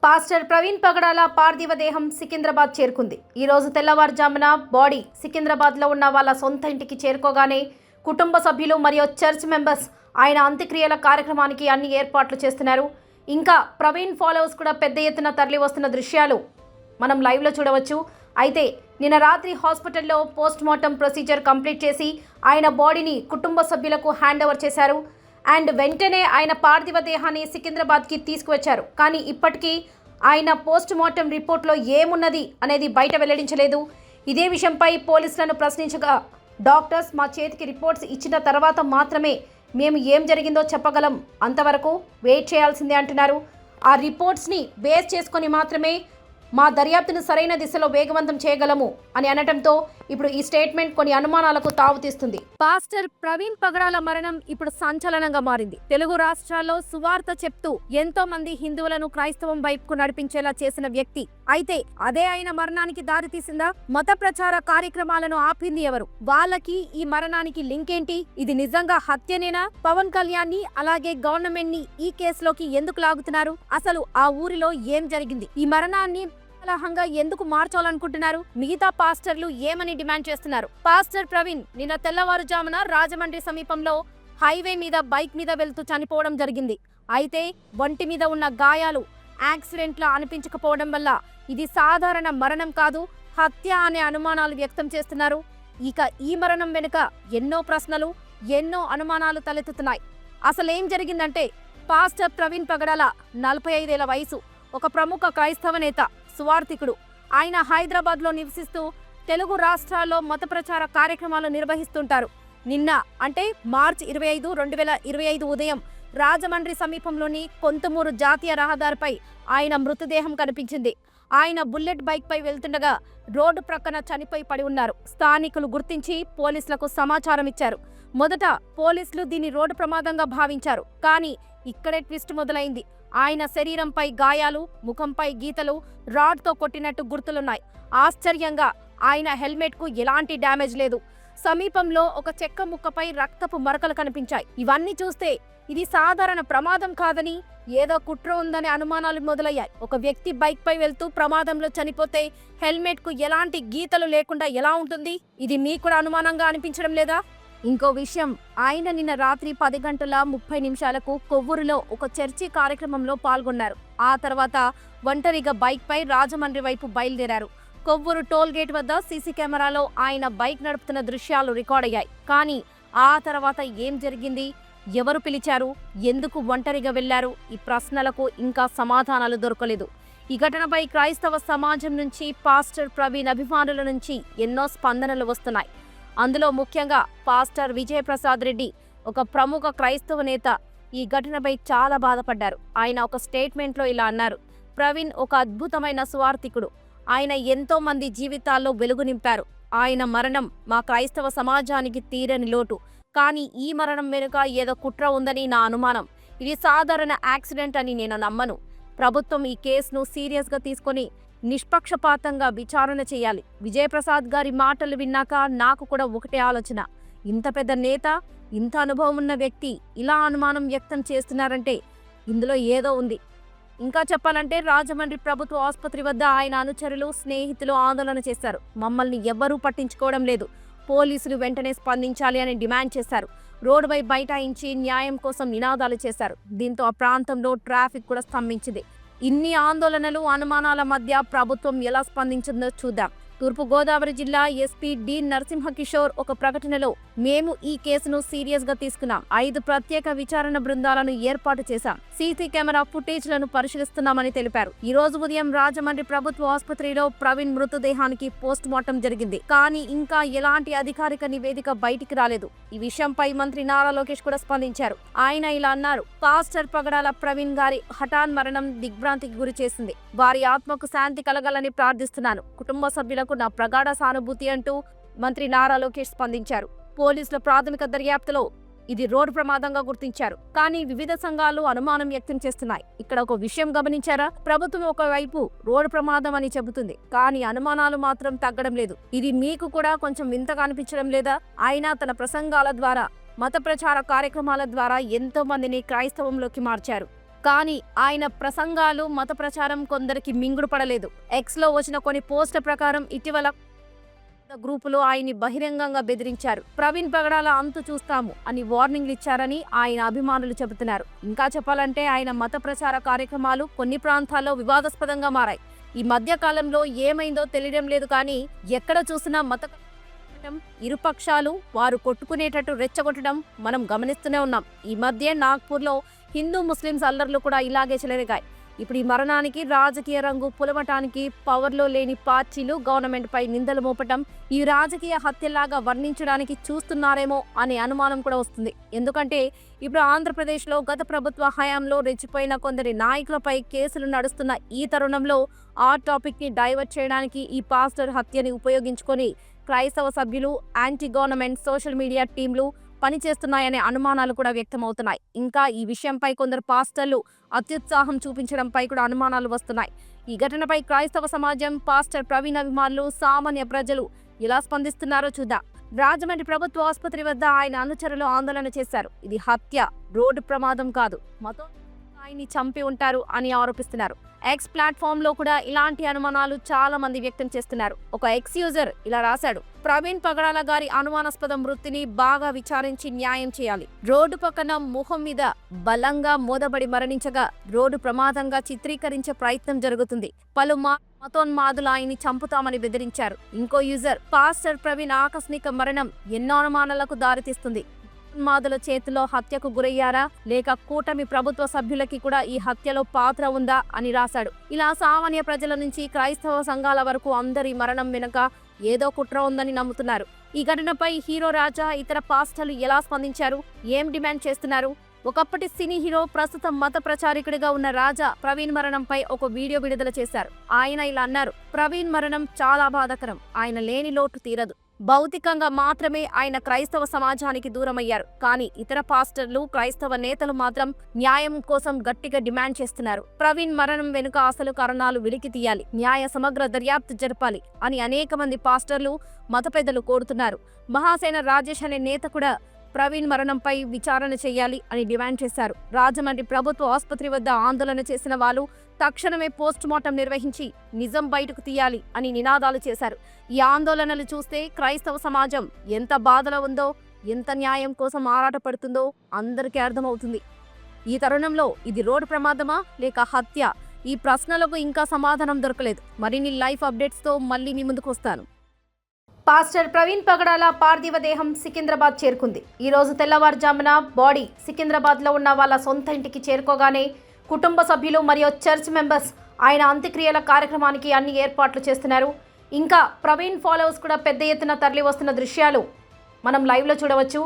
Pastor Praveen పగడాల పార్థివ దేహం సికింద్రాబాద్ చేరుకుంది. ఈ రోజు తెల్లవారుజామున బాడీ సికింద్రాబాద్లో ఉన్న వాళ్ళ సొంత ఇంటికి చేరుకోగానే కుటుంబ సభ్యులు మరియు చర్చ్ మెంబర్స్ ఆయన అంత్యక్రియల కార్యక్రమానికి అన్ని ఏర్పాట్లు చేస్తున్నారు. ఇంకా ప్రవీణ్ ఫాలోవర్స్ కూడా పెద్ద ఎత్తున తరలి వస్తున్న దృశ్యాలు మనం లైవ్లో చూడవచ్చు. అయితే నిన్న రాత్రి హాస్పిటల్లో పోస్ట్ మార్టం ప్రొసీజర్ కంప్లీట్ చేసి ఆయన బాడీని కుటుంబ సభ్యులకు హ్యాండ్ ఓవర్ చేశారు. అండ్ వెంటనే ఆయన పార్థివ దేహాన్ని సికింద్రాబాద్కి తీసుకువచ్చారు. కానీ ఇప్పటికీ ఆయన పోస్ట్ మార్టం రిపోర్ట్లో ఏమున్నది అనేది బయట వెల్లడించలేదు. ఇదే విషయంపై పోలీసులను ప్రశ్నించగా డాక్టర్స్ మా చేతికి రిపోర్ట్స్ ఇచ్చిన తర్వాత మాత్రమే మేము ఏం జరిగిందో చెప్పగలం, అంతవరకు వెయిట్ చేయాల్సిందే అంటున్నారు. ఆ రిపోర్ట్స్ని బేస్ చేసుకొని మాత్రమే మా దర్యాప్తును సరైన దిశలో వేగవంతం చేయగలము అని అనటంతో ఇప్పుడు ఈ స్టేట్మెంట్ కొన్ని అనుమానాలకు తావుతీస్తుంది. పాస్టర్ ప్రవీణ్ పగడాల మరణం ఇప్పుడు సంచలనంగా మారింది. తెలుగు రాష్ట్రాల్లో సువార్త చెప్తూ ఎంతో మంది హిందువులను క్రైస్తవం వైపుకు నడిపించేలా చేసిన వ్యక్తి. అయితే అదే ఆయన మరణానికి దారి తీసిందా? మత ప్రచార కార్యక్రమాలను ఆపింది ఎవరు? వాళ్ళకి ఈ మరణానికి లింక్ ఏంటి? ఇది నిజంగా హత్యనేనా? పవన్ కళ్యాణ్ ని అలాగే గవర్నమెంట్ ని ఈ కేసులోకి ఎందుకు లాగుతున్నారు? అసలు ఆ ఊరిలో ఏం జరిగింది? ఈ మరణాన్ని ఎందుకు మార్చాలనుకుంటున్నారు? మిగతా పాస్టర్లు ఏమని డిమాండ్ చేస్తున్నారు? పాస్టర్ ప్రవీణ్ నిన్న తెల్లవారుజామున రాజమండ్రి సమీపంలో హైవే మీద బైక్ మీద వెళ్తూ చనిపోవడం జరిగింది. అయితే ఒంటి మీద ఉన్న గాయాలు యాక్సిడెంట్లా అనిపించకపోవడం వల్ల ఇది సాధారణ మరణం కాదు, హత్య అనే అనుమానాలు వ్యక్తం చేస్తున్నారు. ఇక ఈ మరణం వెనుక ఎన్నో ప్రశ్నలు, ఎన్నో అనుమానాలు తలెత్తుతున్నాయి. అసలేం జరిగిందంటే పాస్టర్ ప్రవీణ్ పగడాల 45 ఏళ్ల వయసు, ఒక ప్రముఖ క్రైస్తవ నేత, సువార్థికుడు. ఆయన హైదరాబాద్లో నివసిస్తూ తెలుగు రాష్ట్రాల్లో మత ప్రచార కార్యక్రమాలు నిర్వహిస్తుంటారు. నిన్న అంటే మార్చి 25, 2025 ఉదయం రాజమండ్రి సమీపంలోని కొంతమూరు జాతీయ రహదారిపై ఆయన మృతదేహం కనిపించింది. ఆయన బుల్లెట్ బైక్ పై వెళ్తుండగా రోడ్డు ప్రక్కన చనిపోయి పడి ఉన్నారు. స్థానికులు గుర్తించి పోలీసులకు సమాచారం ఇచ్చారు. మొదట పోలీసులు దీన్ని రోడ్డు ప్రమాదంగా భావించారు. కానీ ఇక్కడే ట్విస్ట్ మొదలైంది. ఆయన శరీరంపై గాయాలు, ముఖంపై గీతలు, రాడ్తో కొట్టినట్టు గుర్తులున్నాయి. ఆశ్చర్యంగా ఆయన హెల్మెట్కు ఎలాంటి డ్యామేజ్ లేదు. సమీపంలో ఒక చెక్క ముక్కపై రక్తపు మరకలు కనిపించాయి. ఇవన్నీ చూస్తే ఇది సాధారణ ప్రమాదం కాదని, ఏదో కుట్ర ఉందనే అనుమానాలు మొదలయ్యాయి. ఒక వ్యక్తి బైక్ పై వెళ్తూ ప్రమాదంలో చనిపోతే హెల్మెట్కు ఎలాంటి గీతలు లేకుండా ఎలా ఉంటుంది? ఇది మీకు కూడా అనుమానంగా అనిపించడం లేదా? ఇంకో విషయం, ఆయన నిన్న రాత్రి 10:30 కొవ్వూరులో ఒక చర్చి కార్యక్రమంలో పాల్గొన్నారు. ఆ తర్వాత ఒంటరిగా బైక్ పై రాజమండ్రి వైపు బయలుదేరారు. కొవ్వూరు టోల్ గేట్ వద్ద సీసీ కెమెరాలో ఆయన బైక్ నడుపుతున్న దృశ్యాలు రికార్డ్ అయ్యాయి. కానీ ఆ తర్వాత ఏం జరిగింది? ఎవరు పిలిచారు? ఎందుకు ఒంటరిగా వెళ్లారు? ఈ ప్రశ్నలకు ఇంకా సమాధానాలు దొరకలేదు. ఈ ఘటనపై క్రైస్తవ సమాజం నుంచి, పాస్టర్ ప్రవీణ్ అభిమానుల నుంచి ఎన్నో స్పందనలు వస్తున్నాయి. అందులో ముఖ్యంగా పాస్టర్ విజయప్రసాద్ రెడ్డి, ఒక ప్రముఖ క్రైస్తవ నేత, ఈ ఘటనపై చాలా బాధపడ్డారు. ఆయన ఒక స్టేట్మెంట్లో ఇలా అన్నారు: ప్రవీణ్ ఒక అద్భుతమైన సువార్థికుడు. ఆయన ఎంతో మంది జీవితాల్లో వెలుగు నింపారు. ఆయన మరణం మా క్రైస్తవ సమాజానికి తీరని లోటు. కానీ ఈ మరణం వెనుక ఏదో కుట్ర ఉందని నా అనుమానం. ఇది సాధారణ యాక్సిడెంట్ అని నేను నమ్మను. ప్రభుత్వం ఈ కేసును సీరియస్గా తీసుకొని నిష్పక్షపాతంగా విచారణ చేయాలి. విజయప్రసాద్ గారి మాటలు విన్నాక నాకు కూడా ఒకటే ఆలోచన. ఇంత పెద్ద నేత, ఇంత అనుభవం ఉన్న వ్యక్తి ఇలా అనుమానం వ్యక్తం చేస్తున్నారంటే ఇందులో ఏదో ఉంది. ఇంకా చెప్పాలంటే రాజమండ్రి ప్రభుత్వ ఆసుపత్రి వద్ద ఆయన అనుచరులు, స్నేహితులు ఆందోళన చేశారు. మమ్మల్ని ఎవ్వరూ పట్టించుకోవడం లేదు, పోలీసులు వెంటనే స్పందించాలి అని డిమాండ్ చేశారు. రోడ్డుపై బైఠాయించి న్యాయం కోసం నినాదాలు చేశారు. దీంతో ఆ ప్రాంతంలో ట్రాఫిక్ కూడా స్తంభించింది. ఇన్ని ఆందోళనలు, అనుమానాల మధ్య ప్రభుత్వం ఎలా స్పందించిందో చూద్దాం. తూర్పుగోదావరి జిల్లా ఎస్పీ డి నరసింహకిషోర్ ఒక ప్రకటనలో, మేము ఈ కేసును సీరియస్ గా తీసుకున్నాం. 5 ప్రత్యేక విచారణ బృందాలను ఏర్పాటు చేశాం. సీసీ కెమెరా ఫుటేజ్లను పరిశీలిస్తున్నామని తెలిపారు. ఈ రోజు ఉదయం రాజమండ్రి ప్రభుత్వ ఆసుపత్రిలో ప్రవీణ్ మృతదేహానికి పోస్ట్ మార్టం జరిగింది. కానీ ఇంకా ఎలాంటి అధికారిక నివేదిక బయటికి రాలేదు. ఈ విషయంపై మంత్రి నారా లోకేష్ కూడా స్పందించారు. ఆయన ఇలా అన్నారు: పాస్టర్ పగడాల ప్రవీణ్ గారి హఠాన్ మరణం దిగ్భ్రాంతికి గురి చేసింది. వారి ఆత్మకు శాంతి కలగాలని ప్రార్థిస్తున్నాను. కుటుంబ సభ్యులకు నా ప్రగాఢ సానుభూతి అంటూ మంత్రి నారా లోకేష్ స్పందించారు. పోలీసుల ప్రాథమిక దర్యాప్తులో ఇది రోడ్డు ప్రమాదంగా గుర్తించారు. కానీ వివిధ సంఘాలు అనుమానం వ్యక్తం చేస్తున్నాయి. ఇక్కడ ఒక విషయం గమనించారా? ప్రభుత్వం ఒకవైపు రోడ్డు ప్రమాదం అని చెబుతుంది, కానీ అనుమానాలు మాత్రం తగ్గడం లేదు. ఇది మీకు కూడా కొంచెం వింతగా అనిపించడం లేదా? ఆయన తన ప్రసంగాల ద్వారా, మత ప్రచార కార్యక్రమాల ద్వారా ఎంతో మందిని క్రైస్తవంలోకి మార్చారు. కానీ ఆయన ప్రసంగాలు మత ప్రచారం కొందరికి మింగుడు పడలేదు. ఎక్స్లో వచ్చిన కొన్ని పోస్టుల ప్రకారం ఇటీవల గ్రూపులో ఆయన్ని బహిరంగంగా బెదిరించారు. ప్రవీణ్ పగడాల అంతు చూస్తాము అని వార్నింగ్లు ఇచ్చారని ఆయన అభిమానులు చెబుతున్నారు. ఇంకా చెప్పాలంటే ఆయన మత ప్రచార కార్యక్రమాలు కొన్ని ప్రాంతాల్లో వివాదాస్పదంగా మారాయి. ఈ మధ్య కాలంలో ఏమైందో తెలియడం లేదు, కానీ ఎక్కడ చూసినా మత ఇరుపక్షాలు వారు కొట్టుకునేటట్టు రెచ్చగొట్టడం మనం గమనిస్తూనే ఉన్నాం. ఈ మధ్య నాగ్పూర్లో హిందూ ముస్లింస్ అల్లర్లు కూడా ఇలాగే చెలరేగాయి. ఇప్పుడు ఈ మరణానికి రాజకీయ రంగు పులమటానికి పవర్లో లేని పార్టీలు గవర్నమెంట్ పై నిందలు మోపటం ఈ రాజకీయ హత్యలాగా వర్ణించడానికి చూస్తున్నారేమో అనే అనుమానం కూడా వస్తుంది. ఎందుకంటే ఇప్పుడు ఆంధ్రప్రదేశ్లో గత ప్రభుత్వ హయాంలో రెచ్చిపోయిన కొందరి నాయకులపై కేసులు నడుస్తున్న ఈ తరుణంలో ఆ టాపిక్ ని డైవర్ట్ చేయడానికి ఈ పాస్టర్ హత్యని ఉపయోగించుకొని క్రైస్తవ సభ్యులు, యాంటీ గవర్నమెంట్ సోషల్ మీడియా టీంలు పనిచేస్తున్నాయనే అనుమానాలు కూడా వ్యక్తమవుతున్నాయి. ఇంకా ఈ విషయంపై కొందరు పాస్టర్లు అత్యుత్సాహం చూపించడంపై కూడా అనుమానాలు వస్తున్నాయి. ఈ ఘటనపై క్రైస్తవ సమాజం, పాస్టర్ ప్రవీణ్ అభిమానులు, సామాన్య ప్రజలు ఎలా స్పందిస్తున్నారో చూద్దాం. రాజమండ్రి ప్రభుత్వ ఆసుపత్రి వద్ద ఆయన అనుచరులు ఆందోళన చేశారు. ఇది హత్య, రోడ్డు ప్రమాదం కాదు, మతం ఆయన్ని చంపి ఉంటారు అని ఆరోపిస్తున్నారు. ఎక్స్ ప్లాట్ఫామ్ లో కూడా ఇలాంటి అనుమానాలు చాలా మంది వ్యక్తం చేస్తున్నారు. ఒక ఎక్స్ యూజర్ ఇలా రాశాడు: ప్రవీణ్ పగడాల గారి అనుమానాస్పద మృతిని బాగా విచారించి న్యాయం చేయాలి. రోడ్డు పక్కన ముఖం మీద బలంగా మోదబడి మరణించగా రోడ్డు ప్రమాదంగా చిత్రీకరించే ప్రయత్నం జరుగుతుంది. పలు మతోన్మాదులు ఆయన్ని చంపుతామని బెదిరించారు. ఇంకో యూజర్: పాస్టర్ ప్రవీణ్ ఆకస్మిక మరణం ఎన్నో అనుమానాలకు దారితీస్తుంది. ఉన్మాదుల చేతిలో హత్యకు గురయ్యారా, లేక కూటమి ప్రభుత్వ సభ్యులకి కూడా ఈ హత్యలో పాత్ర ఉందా అని రాశాడు. ఇలా సామాన్య ప్రజల నుంచి క్రైస్తవ సంఘాల వరకు అందరి మరణం వెనుక ఏదో కుట్ర ఉందని నమ్ముతున్నారు. ఈ ఘటనపై హీరో రాజా, ఇతర పాస్టర్లు ఎలా స్పందించారు, ఏం డిమాండ్ చేస్తున్నారు? ఒకప్పటి సినీ హీరో, ప్రస్తుతం మత ప్రచారికుడిగా ఉన్న రాజా ప్రవీణ్ మరణంపై ఒక వీడియో విడుదల చేశారు. ఆయన ఇలా అన్నారు: ప్రవీణ్ మరణం చాలా బాధాకరం. ఆయన లేని లోటు తీరదు. భౌతికంగా మాత్రమే ఆయన క్రైస్తవ సమాజానికి దూరమయ్యారు. కానీ ఇతర పాస్టర్లు, క్రైస్తవ నేతలు మాత్రం న్యాయం కోసం గట్టిగా డిమాండ్ చేస్తున్నారు. ప్రవీణ్ మరణం వెనుక అసలు కారణాలు వెలికి తీయాలి, న్యాయ సమగ్ర దర్యాప్తు జరపాలి అని అనేక మంది పాస్టర్లు, మత పెద్దలు కోరుతున్నారు. మహాసేన రాజేష్ అనే నేత కూడా ప్రవీణ్ మరణంపై విచారణ చేయాలి అని డిమాండ్ చేశారు. రాజమండ్రి ప్రభుత్వ ఆసుపత్రి వద్ద ఆందోళన చేసిన వాళ్ళు తక్షణమే పోస్ట్ మార్టం నిర్వహించి నిజం బయటకు తీయాలి అని నినాదాలు చేశారు. ఈ ఆందోళనలు చూస్తే క్రైస్తవ సమాజం ఎంత బాధలో ఉందో, ఎంత న్యాయం కోసం ఆరాటపడుతుందో అందరికీ అర్థమవుతుంది. ఈ తరుణంలో ఇది రోడ్డు ప్రమాదమా లేక హత్య? ఈ ప్రశ్నలకు ఇంకా సమాధానం దొరకలేదు. మరిన్ని లైవ్ అప్డేట్స్తో మళ్ళీ మీ ముందుకు వస్తాను. పాస్టర్ ప్రవీణ్ పగడాల పార్థివ దేహం సికింద్రాబాద్ చేరుకుంది. ఈ రోజు తెల్లవారుజామున బాడీ సికింద్రాబాద్లో ఉన్న వాళ్ళ సొంత ఇంటికి చేరుకోగానే కుటుంబ సభ్యులు మరియు చర్చ్ మెంబర్స్ ఆయన అంత్యక్రియల కార్యక్రమానికి అన్ని ఏర్పాట్లు చేస్తున్నారు. ఇంకా ప్రవీణ్ ఫాలోవర్స్ కూడా పెద్ద ఎత్తున తరలి వస్తున్న దృశ్యాలు మనం లైవ్లో చూడవచ్చు.